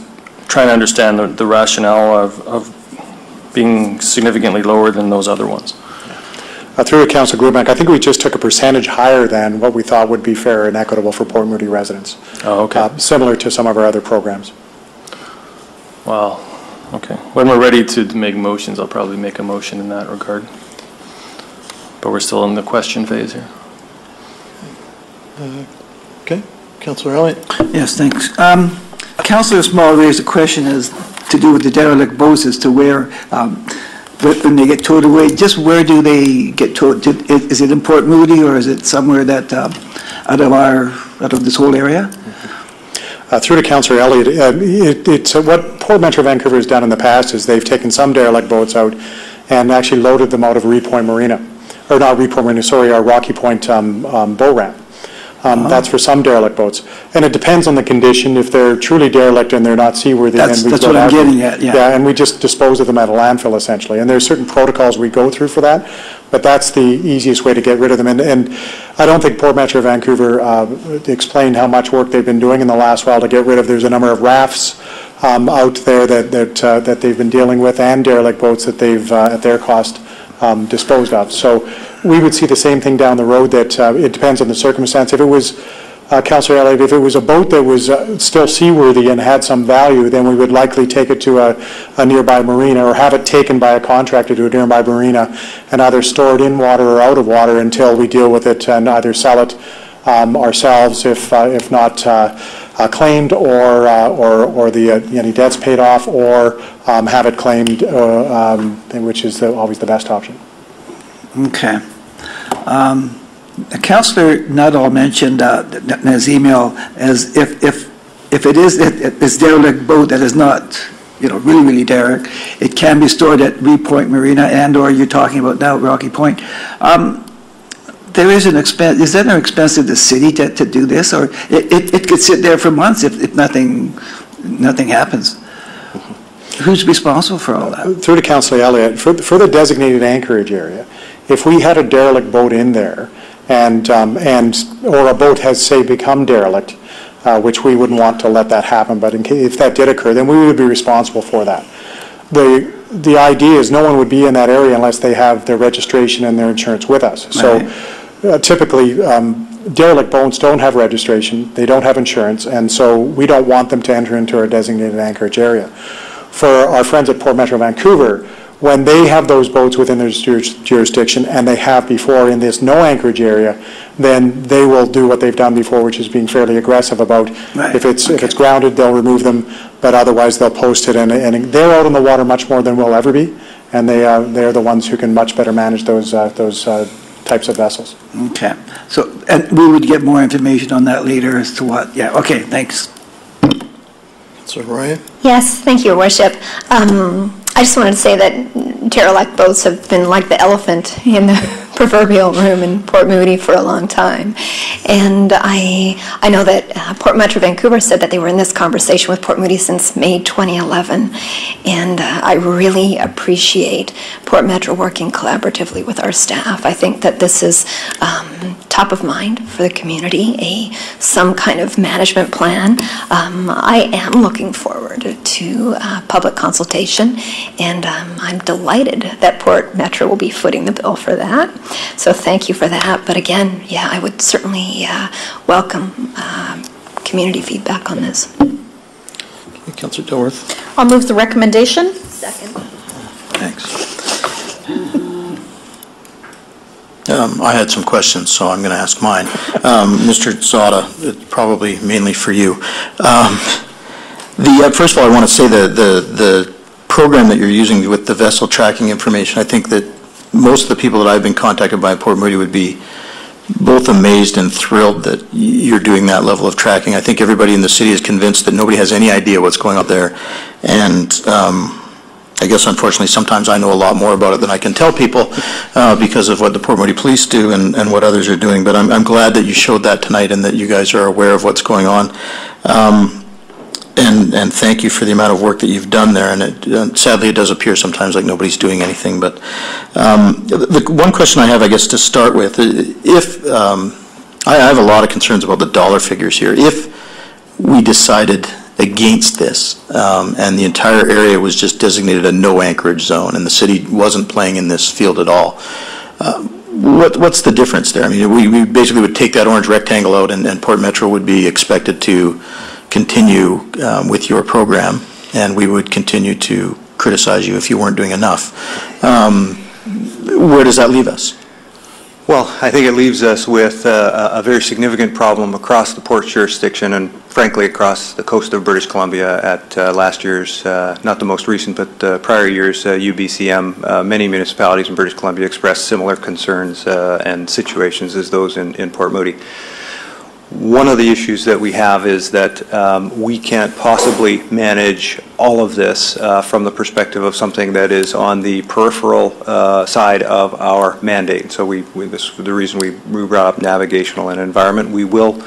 trying to understand the rationale of being significantly lower than those other ones. Through to Councillor Glumac, I think we just took a percentage higher than what we thought would be fair and equitable for Port Moody residents. Oh, okay. Similar to some of our other programs. Wow. Okay. When we're ready to make motions, I'll probably make a motion in that regard. But we're still in the question phase here. Okay. Councillor Elliott. Yes, thanks. Councillor Small raised a question as to do with the derelict boats as to where, when they get towed away, just where do they get towed? Is it in Port Moody, or is it somewhere that out of this whole area? Through to Councillor Elliott, it's what Port Metro Vancouver has done in the past is they've taken some derelict boats out and actually loaded them out of Reed Point Marina, or not Reed Point Marina, sorry, our Rocky Point boat ramp. That's for some derelict boats, and it depends on the condition. If they're truly derelict and they're not seaworthy, that's then we what I'm getting at. Yeah. Yeah, and we just dispose of them at a landfill essentially. And there's certain protocols we go through for that, but that's the easiest way to get rid of them. And I don't think Port Metro Vancouver explained how much work they've been doing in the last while to get rid of. There's a number of rafts out there that they've been dealing with, and derelict boats that they've at their cost disposed of. So we would see the same thing down the road, that it depends on the circumstance. If it was Councillor Elliott, if it was a boat that was still seaworthy and had some value, then we would likely take it to a nearby marina or have it taken by a contractor to a nearby marina and either store it in water or out of water until we deal with it and either sell it ourselves if not claimed or any debts paid off, or have it claimed, which is always the best option. Okay. Councillor Nuttall mentioned in his email as if it is this derelict boat that is not, really derelict, it can be stored at Reed Point Marina and/or you're talking about now Rocky Point. There is an expense. Is that an expense to the city to do this, or it could sit there for months if nothing happens? Who's responsible for all that? Through to Councillor Elliott, for the designated anchorage area, if we had a derelict boat in there or a boat has, say, become derelict, which we wouldn't want to let that happen, but if that did occur, then we would be responsible for that. The idea is no one would be in that area unless they have their registration and their insurance with us. Right. So typically, derelict boats don't have registration, they don't have insurance, and so we don't want them to enter into our designated anchorage area. For our friends at Port Metro Vancouver, when they have those boats within their jurisdiction, and they have before in this no anchorage area, then they will do what they've done before, which is being fairly aggressive about if it's grounded, they'll remove them, but otherwise they'll post it, and they're out in the water much more than we'll ever be, and they're the ones who can much better manage those types of vessels. Okay. So, and we would get more information on that later as to what. Yeah. Okay. Thanks. So, Roya? Yes, thank you, Your Worship. I just wanted to say that derelict boats have been like the elephant in the proverbial room in Port Moody for a long time. And I know that Port Metro Vancouver said that they were in this conversation with Port Moody since May 2011. And I really appreciate Port Metro working collaboratively with our staff. I think that this is top of mind for the community, some kind of management plan. I am looking forward to public consultation, and I'm delighted that Port Metro will be footing the bill for that. So thank you for that. But again, yeah, I would certainly welcome community feedback on this. Okay, Councillor Dilworth. I'll move the recommendation. Second. Thanks. I had some questions, so I'm going to ask mine. Mr. Zada, probably mainly for you. First of all, I want to say the program that you're using with the vessel tracking information, I think that most of the people that I've been contacted by Port Moody would be both amazed and thrilled that you're doing that level of tracking. I think everybody in the city is convinced that nobody has any idea what's going on there, and I guess unfortunately sometimes I know a lot more about it than I can tell people because of what the Port Moody Police do and what others are doing, but I'm glad that you showed that tonight and that you guys are aware of what's going on. And thank you for the amount of work that you've done there, and sadly it does appear sometimes like nobody's doing anything, but the one question I have, I guess, to start with, I have a lot of concerns about the dollar figures here. If we decided against this and the entire area was just designated a no anchorage zone and the city wasn't playing in this field at all, what's the difference there? I mean, we basically would take that orange rectangle out and Port Metro would be expected to continue with your program, and we would continue to criticize you if you weren't doing enough. Where does that leave us? Well, I think it leaves us with a very significant problem across the port jurisdiction and frankly across the coast of British Columbia at last year's, not the most recent, but prior year's UBCM. Many municipalities in British Columbia expressed similar concerns and situations as those in Port Moody. One of the issues that we have is that we can't possibly manage all of this from the perspective of something that is on the peripheral side of our mandate. So this is the reason we brought up navigational and environment. We will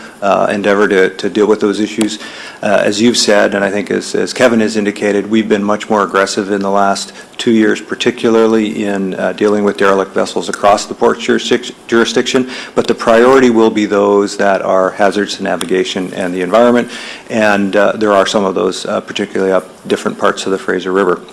endeavor to deal with those issues. As you've said, and I think as Kevin has indicated, we've been much more aggressive in the last 2 years, particularly in dealing with derelict vessels across the port jurisdiction, but the priority will be those that are hazards to navigation and the environment, and there are some of those particularly up different parts of the Fraser River.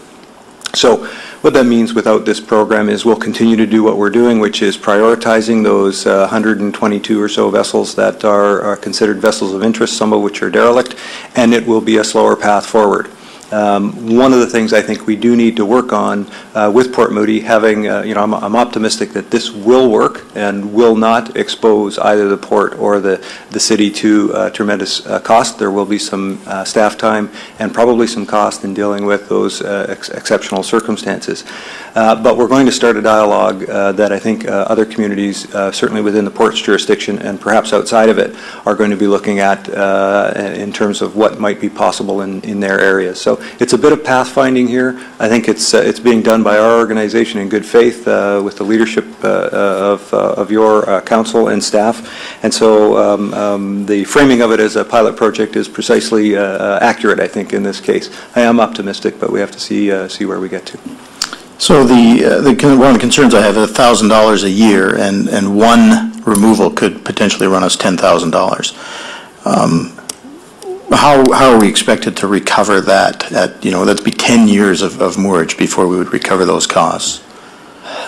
So What that means without this program is we'll continue to do what we're doing, which is prioritizing those 122 or so vessels that are considered vessels of interest, some of which are derelict, and it will be a slower path forward. One of the things I think we do need to work on with Port Moody, having, I'm optimistic that this will work and will not expose either the port or the city to tremendous cost. There will be some staff time and probably some cost in dealing with those exceptional circumstances. But we're going to start a dialogue that I think other communities, certainly within the port's jurisdiction and perhaps outside of it, are going to be looking at in terms of what might be possible in their areas. So it's a bit of pathfinding here. I think it's being done by our organization in good faith with the leadership of your council and staff. And so the framing of it as a pilot project is precisely accurate, I think, in this case. I am optimistic, but we have to see where we get to. So one of the concerns I have is $1,000 a year, and one removal could potentially run us $10,000. How are we expected to recover that? That'd be 10 years of moorage before we would recover those costs.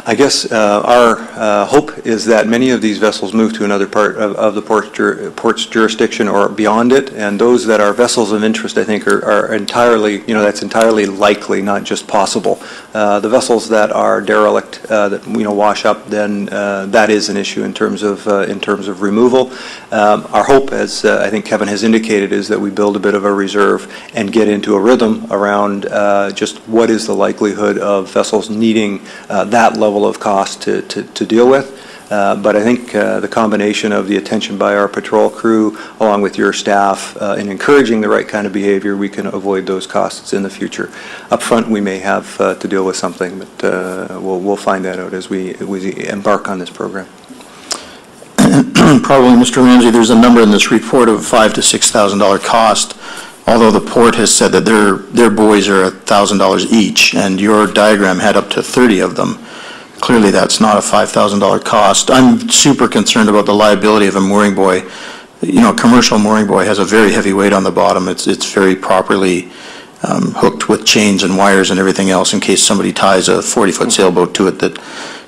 I guess our hope is that many of these vessels move to another part of the port's jurisdiction or beyond it, and those that are vessels of interest, I think, are entirely, that's entirely likely, not just possible. The vessels that are derelict, that wash up, then that is an issue in terms of removal. Our hope, as I think Kevin has indicated, is that we build a bit of a reserve and get into a rhythm around just what is the likelihood of vessels needing that level of cost to deal with. But I think the combination of the attention by our patrol crew along with your staff in encouraging the right kind of behavior, we can avoid those costs in the future. Up front we may have to deal with something, but we'll find that out as we embark on this program. Probably, Mr. Ramsey, there's a number in this report of $5,000 to $6,000 cost, although the port has said that their buoys are $1,000 each, and your diagram had up to 30 of them. Clearly that's not a $5,000 cost. I'm super concerned about the liability of a mooring buoy. A commercial mooring buoy has a very heavy weight on the bottom. It's very properly hooked with chains and wires and everything else in case somebody ties a 40-foot sailboat to it that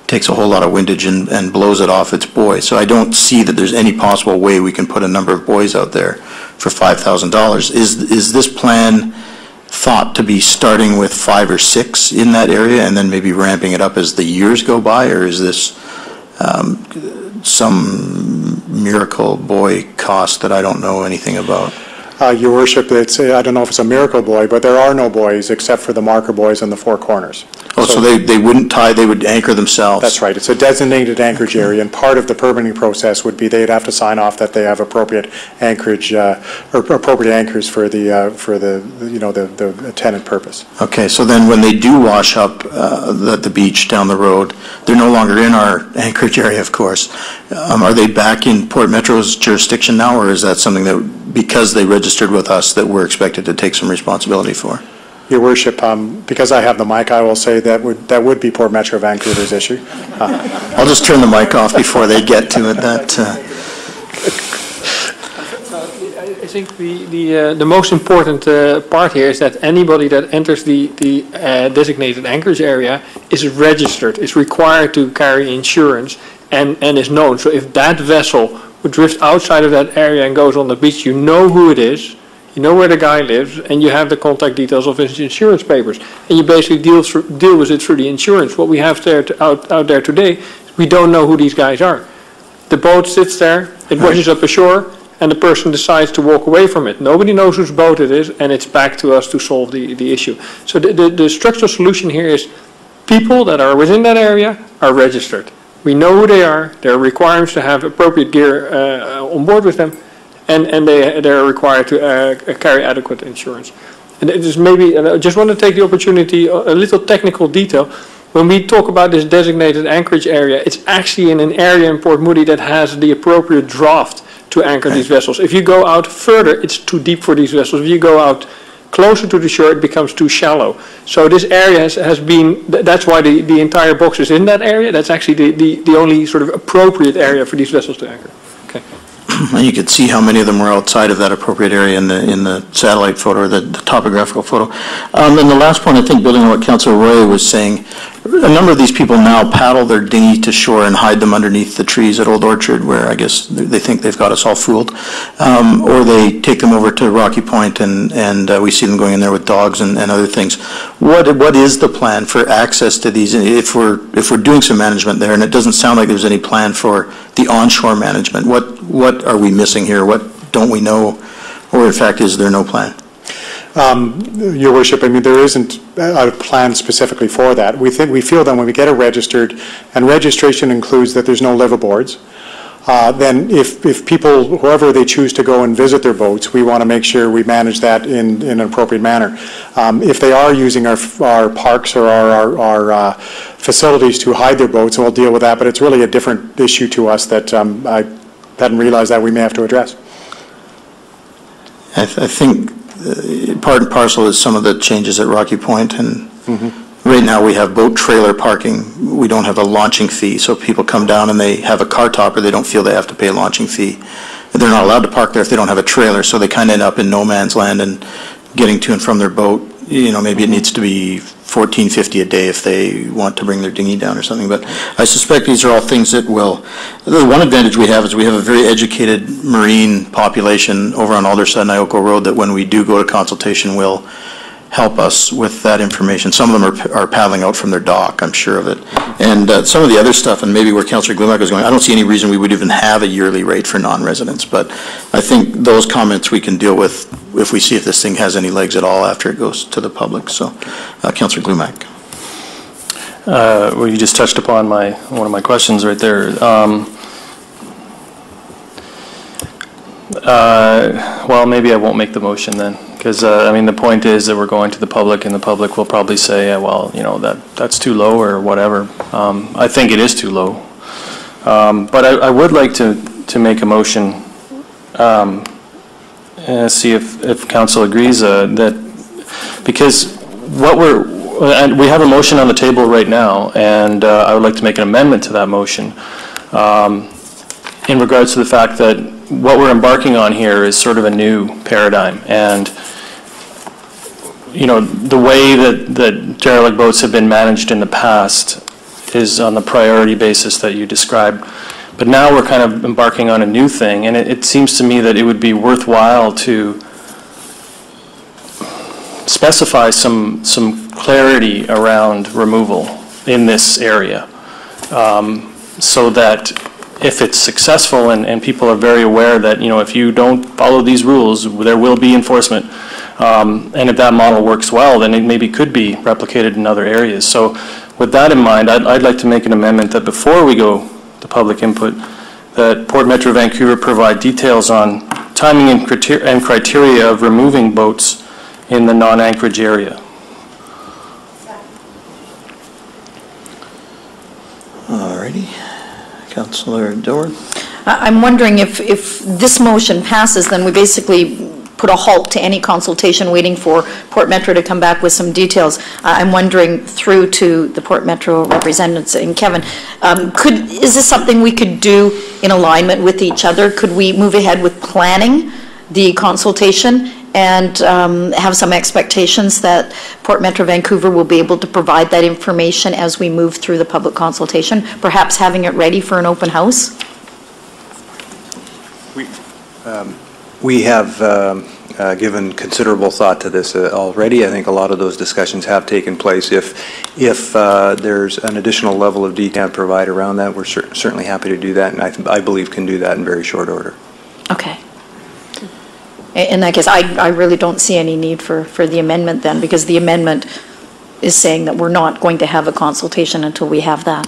takes a whole lot of windage and blows it off its buoy. So I don't see that there's any possible way we can put a number of buoys out there for $5,000. Is this plan thought to be starting with 5 or 6 in that area and then maybe ramping it up as the years go by, or is this some miracle buoy cost that I don't know anything about? Your Worship, I don't know if it's a miracle buoy, but there are no buoys except for the marker buoys in the 4 corners. Oh, so they wouldn't tie, they would anchor themselves? That's right. It's a designated anchorage area, and part of the permitting process would be they'd have to sign off that they have appropriate anchorage or appropriate anchors for the intended purpose. Okay, so then when they do wash up at the beach down the road, they're no longer in our anchorage area, of course. Are they back in Port Metro's jurisdiction now, or is that something that, because they registered with us, that we're expected to take some responsibility for? Your Worship, because I have the mic, I will say that would be Port Metro Vancouver's issue. I'll just turn the mic off before they get to it. I think the most important part here is that anybody that enters the designated anchorage area is registered, is required to carry insurance, and is known. So if that vessel would drift outside of that area and goes on the beach, you know who it is, you know where the guy lives, and you have the contact details of his insurance papers, and you basically deal with it through the insurance. What we have there out there today, we don't know who these guys are. The boat sits there, it washes up ashore, and the person decides to walk away from it. Nobody knows whose boat it is, and it's back to us to solve the issue. So the structural solution here is people that are within that area are registered. We know who they are, there are requirements to have appropriate gear on board with them, and they're required to carry adequate insurance. And it is maybe, and I just want to take the opportunity, a little technical detail. When we talk about this designated anchorage area, it's actually in an area in Port Moody that has the appropriate draft to anchor these vessels. If you go out further, it's too deep for these vessels. If you go out closer to the shore, it becomes too shallow. So this area has been, that's why the entire box is in that area. That's actually the only sort of appropriate area for these vessels to anchor. Okay. and you could see how many of them were outside of that appropriate area in the satellite photo, or the topographical photo. And the last point, I think, building on what Councillor Roy was saying, a number of these people now paddle their dinghy to shore and hide them underneath the trees at Old Orchard, where I guess they think they've got us all fooled. Or they take them over to Rocky Point, and we see them going in there with dogs and other things. What is the plan for access to these? If we're doing some management there, and it doesn't sound like there's any plan for the onshore management, what are we missing here? What don't we know? Or in fact, is there no plan? Your Worship, I mean, there isn't a plan specifically for that. We feel that when we get it registered, and registration includes that there's no liveaboards, then if people, whoever they choose to go and visit their boats, we want to make sure we manage that in an appropriate manner. If they are using our parks or our facilities to hide their boats, and we'll deal with that, but it's really a different issue to us that I hadn't realized that we may have to address. I think part and parcel is some of the changes at Rocky Point, and right now we have boat trailer parking. We don't have a launching fee, so people come down and they have a car topper, they don't feel they have to pay a launching fee. They're not allowed to park there if they don't have a trailer, so they kind of end up in no man's land and getting to and from their boat. You know, maybe it needs to be $14.50 a day if they want to bring their dinghy down or something, but I suspect these are all things that will. The one advantage we have is we have a very educated marine population over on Alderson and Ioko Road that when we do go to consultation will help us with that information. Some of them are paddling out from their dock, I'm sure of it. And some of the other stuff, and maybe where Councillor Glumac is going, I don't see any reason we would even have a yearly rate for non-residents, but I think those comments we can deal with if we see if this thing has any legs at all after it goes to the public. So, Councillor Glumac. Well, you just touched upon one of my questions right there. Well, maybe I won't make the motion then, because I mean the point is that we're going to the public, and the public will probably say, well, you know, that's too low or whatever. I think it is too low, but I would like to make a motion. See if council agrees that, because we have a motion on the table right now, and I would like to make an amendment to that motion in regards to the fact that what we're embarking on here is sort of a new paradigm, and you know, the way that derelict boats have been managed in the past is on the priority basis that you described. But now we're kind of embarking on a new thing, and it seems to me that it would be worthwhile to specify some clarity around removal in this area, so that if it's successful and people are very aware that, you know, if you don't follow these rules, there will be enforcement. And if that model works well, then it maybe could be replicated in other areas. So with that in mind, I'd like to make an amendment that before we go to public input, that Port Metro Vancouver provide details on timing and criteria of removing boats in the non-anchorage area. Alrighty. Councillor Dillard. I'm wondering if this motion passes, then we basically put a halt to any consultation waiting for Port Metro to come back with some details. I'm wondering through to the Port Metro representatives and Kevin, is this something we could do in alignment with each other? Could we move ahead with planning the consultation and have some expectations that Port Metro Vancouver will be able to provide that information as we move through the public consultation, perhaps having it ready for an open house? We have given considerable thought to this already. I think a lot of those discussions have taken place. If there's an additional level of detail to provide around that, we're certainly happy to do that, and I believe can do that in very short order. Okay. In that case, I really don't see any need for the amendment then, because the amendment is saying that we're not going to have a consultation until we have that.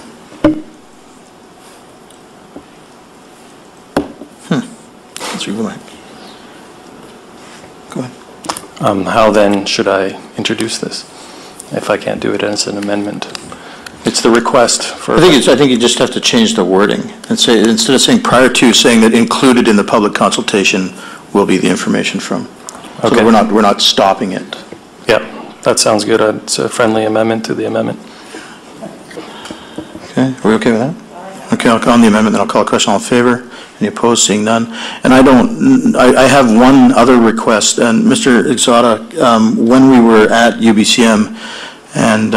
Go ahead. How then should I introduce this if I can't do it as an amendment? It's the request for. I think you just have to change the wording and say, instead of saying prior to, saying that included in the public consultation will be the information from. So okay. that we're not stopping it. Yep, that sounds good. It's a friendly amendment to the amendment. Okay, are we okay with that? Okay, I'll call on the amendment, then I'll call a question. All in favor? Any opposed? Seeing none. And I have one other request, and Mr. Exotta, when we were at UBCM, and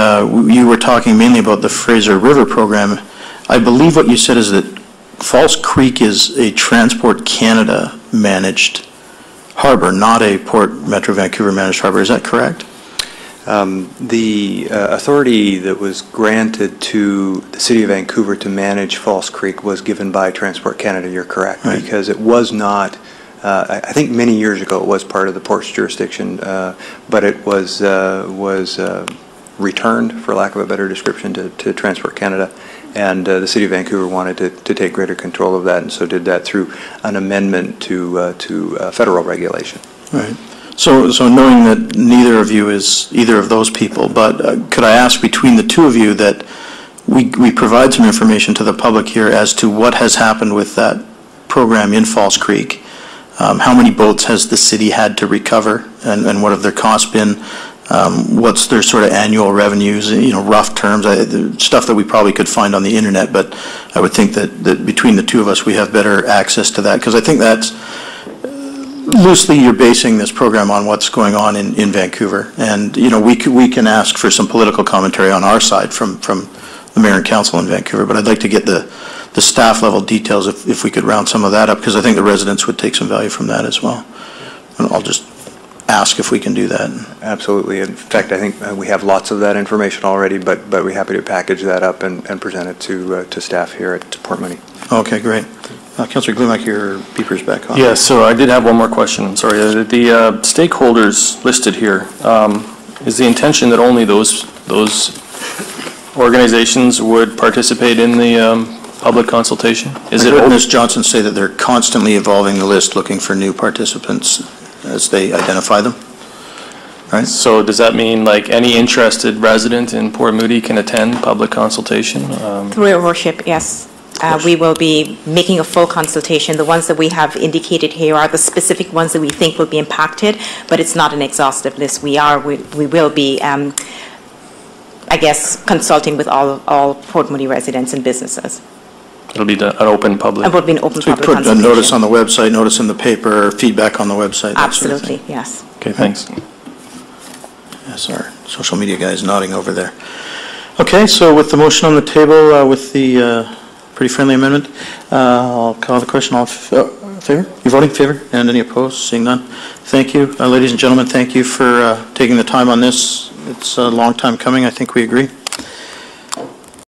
you were talking mainly about the Fraser River program, I believe what you said is that False Creek is a Transport Canada managed harbor, not a Port Metro Vancouver managed harbor. Is that correct? The authority that was granted to the City of Vancouver to manage False Creek was given by Transport Canada, you're correct, right. Because it was not, I think many years ago it was part of the port's jurisdiction, but it was returned, for lack of a better description, to Transport Canada, and the City of Vancouver wanted to take greater control of that, and so did that through an amendment to federal regulation. Right. So knowing that neither of you is either of those people, but could I ask between the two of you that we provide some information to the public here as to what has happened with that program in False Creek? How many boats has the city had to recover, and what have their costs been? What's their sort of annual revenues, rough terms, stuff that we probably could find on the internet, but I would think that between the two of us we have better access to that, because I think that's loosely you're basing this program on what's going on in Vancouver, and we can ask for some political commentary on our side from the mayor and council in Vancouver, but I'd like to get the staff level details if we could round some of that up, because I think the residents would take some value from that as well. And I'll just ask if we can do that. Absolutely. In fact, I think we have lots of that information already, but we're happy to package that up and present it to staff here at Port Moody. Okay, great. Councillor Glumac, your beeper's back on. Yeah, so I did have one more question. I'm sorry. The stakeholders listed here, is the intention that only those organizations would participate in the public consultation? I heard Ms. Johnson say that they're constantly evolving the list, looking for new participants as they identify them. Right. So does that mean like any interested resident in Port Moody can attend public consultation? Through your worship, yes. We will be making a full consultation. The ones that we have indicated here are the specific ones that we think will be impacted, but it's not an exhaustive list. We will be, I guess, consulting with all Port Moody residents and businesses. It'll be an open public. It will be an open public put consultation. a notice on the website, notice in the paper, feedback on the website. Absolutely, sort of yes. Okay, thanks. Yes, our social media guy is nodding over there. Okay, so with the motion on the table, with the pretty friendly amendment, I'll call the question. All in favor? You voting in favor? And any opposed? Seeing none. Thank you. Ladies and gentlemen, thank you for taking the time on this. It's a long time coming. I think we agree.